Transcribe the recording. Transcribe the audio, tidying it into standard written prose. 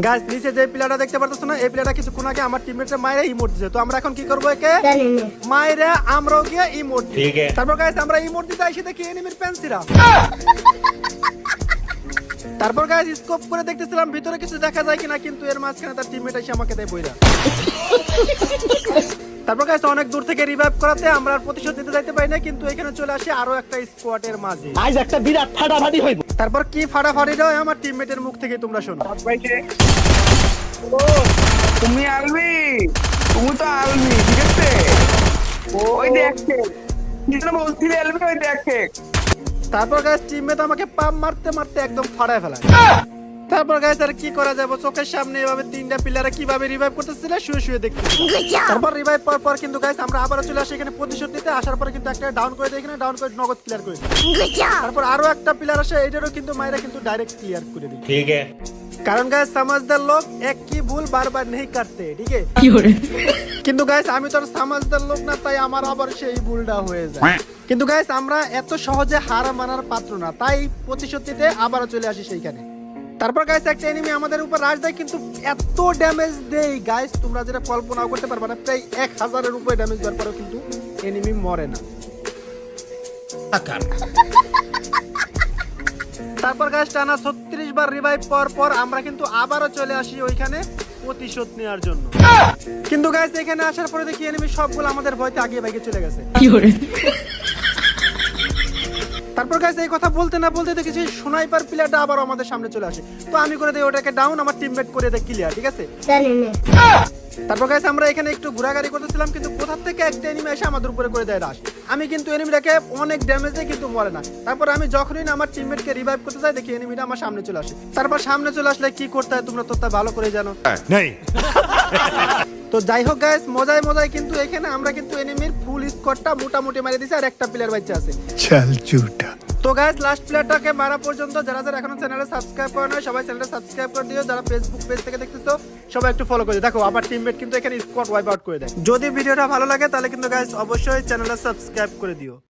Guys নিচে যে প্লেয়ারটা দেখতে পারতেছ না, এই প্লেয়ারটা কিছুক্ষণ আগে আমার টিমমেটে মাইরে ইমোট দিয়েছে। তো আমরা এখন কি করবো, একে মাইরে আমরাও গিয়ে ইমোট দিই। তারপর গাইস আমরা ইমোট দিতে আইসি দেখি এনিমির পেন্সিরা। তারপর গাইস স্কোপ করে দেখতেছিলাম ভিতরে কিছু দেখা যায় কিনা, কিন্তু এর মাঝখানে তার টিমমেট এসে আমাকে দেয় বইরা। তারপর গাইস অনেক দূর থেকে রিভাইভ করাতে আমরা আর প্রতিশোধ নিতে যাইতে পারি না, কিন্তু এখানে চলে আসে আরো একটা স্কোয়াডের মাঝে। আজ একটা বিরাট ফাটাফাটি হইব। তারপর কি ফাটাফাটিটা হয় আমার টিমমেটের মুখ থেকে তোমরা শোনো। তুমি আলবি, তুমি তো আলবি, ঠিক আছে? ওই দেখছে বলছিলে আলবি, ওই দেখে। তারপর গাইস টিমমেট আমাকে পাম মারতে মারতে একদম ফাড়ায় ফেলায়। তারপর গাইস আর কি করা যাবে, চোখের সামনে এভাবে তিনটা প্লেয়ারে কিভাবে রিভাইভ করতেছিল শুয়ে শুয়ে দেখতে। তারপর রিভাইভ পাওয়ার পর কিন্তু গাইস আমরা আবারো চলে আসি এখানে প্রতিশোধ নিতে। আসার পরে কিন্তু একটা ডাউন করে দেই, এখানে ডাউন করে নগদ ক্লিয়ার করে দিই। তারপর আরো একটা প্লেয়ার আসে, এটারও কিন্তু মাইরা কিন্তু ডাইরেক্ট ক্লিয়ার করে দিই। ঠিক আছে, কারণ গাইস समझदार लोग एक की भूल बार-बार नहीं करते, ঠিক আছে? কিন্তু গাইস আমি তো समझदार লোক না, তাই আমার আবার সেই ভুলটা হয়ে যায়। কিন্তু গাইস আমরা এত সহজে হার মানার পাত্র না, তাই প্রতিশোধ নিতে আবারো চলে আসি সেইখানে। তারপর গাইস একটা এনিমি আমাদের উপর রাশ দেয়, কিন্তু এত ড্যামেজ দেয় গাইস তোমরা যেটা কল্পনাও করতে পারবে না। প্রায় 1000 এর উপরে ড্যামেজ দেওয়ার পরেও কিন্তু এনিমি মরে না। তারপর গাইস টানা 36 বার রিভাইভ পাওয়ার পর আমরা কিন্তু আবারও চলে আসি ওইখানে প্রতিশোধ নেওয়ার জন্য। কিন্তু গাইস এখানে আসার পরে দেখি এনিমি সবগুলো আমাদের ভয়তে আগে ভাগে চলে গেছে। তারপর গাইস এই কথা বলতে না বলতে দেখেছি স্নাইপার প্লেয়ারটা আবার আমাদের সামনে চলে আসে। তো আমি করে দেই ওটাকে ডাউন, আমার টিমমেট করে দেয় ক্লিয়ার, ঠিক আছে? তারপর গাইস আমরা এখানে একটু ঘোরাঘুরি করতেছিলাম, কিন্তু কোথা থেকে একটা এনিমি এসে আমাদের উপরে করে দেয় রাশ। আমি কিন্তু এনিমিটাকে অনেক ড্যামেজ দেই, কিন্তু মরে না। তারপর আমি যখনই না আমার টিমমেটকে রিভাইভ করতে যাই দেখি এনিমিটা আমার সামনে চলে আসে। তারপর সামনে চলে আসলে কি করতে হয় তোমরা তো তা ভালো করে জানো। তো যাই হোক গাইস মজায় মজায় কিন্তু এখানে আমরা কিন্তু এনিমির ফুল স্কোয়াডটা মোটামুটি মারি দিছি, আর একটা প্লেয়ার বাঁচা আছে। চল ঝুটা। তো গাইস লাস্ট প্লেয়ারটাকে মারা পর্যন্ত যারা যারা এখনো চ্যানেলে সাবস্ক্রাইব করে না সবাই চ্যানেলটা সাবস্ক্রাইব করে দিও। যারা ফেসবুক পেজ থেকে দেখতেছো সবাই একটু ফলো করে দিও। দেখো আবার টিমমেট কিন্তু এখানে স্কোয়াড ওয়াইপ আউট করে দেয়। যদি ভিডিওটা ভালো লাগে তাহলে কিন্তু গাইস অবশ্যই চ্যানেলটা সাবস্ক্রাইব করে দিও।